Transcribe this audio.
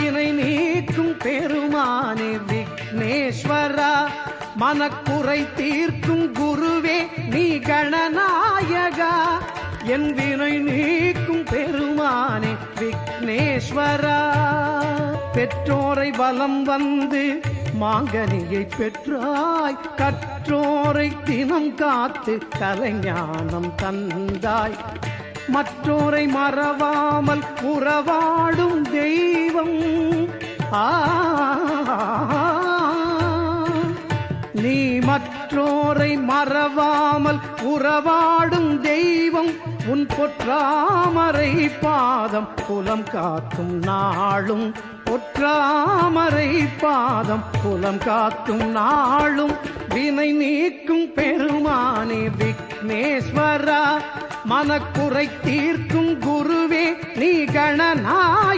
வினை நீக்கும் பெருமானே விக்னேஸ்வரா, மனக்குறை தீர்க்கும் குருவே நீ கணநாயகா, என் வினை நீக்கும் பெருமானே விக்னேஸ்வரா. பெற்றோரை வலம் வந்து மாங்கனியை பெற்றாய், கற்றோரை தினம் காத்து கலைஞானம் தந்தாய், மற்றோரை மறவாமல் உறவாடும் தெய்வம். நீ மற்றோரை மறவாமல் உறவாடும் தெய்வம், உன் பொற்றாமரை பாதம் புலம் காக்கும் நாளும், பொற்றாமரை பாதம் புலம் காக்கும் நாளும். வினை நீக்கும் பெருமானே விக்னேஸ்வரா, மனக்குறை தீர்க்கும் குருவே நீ கணநாயகா,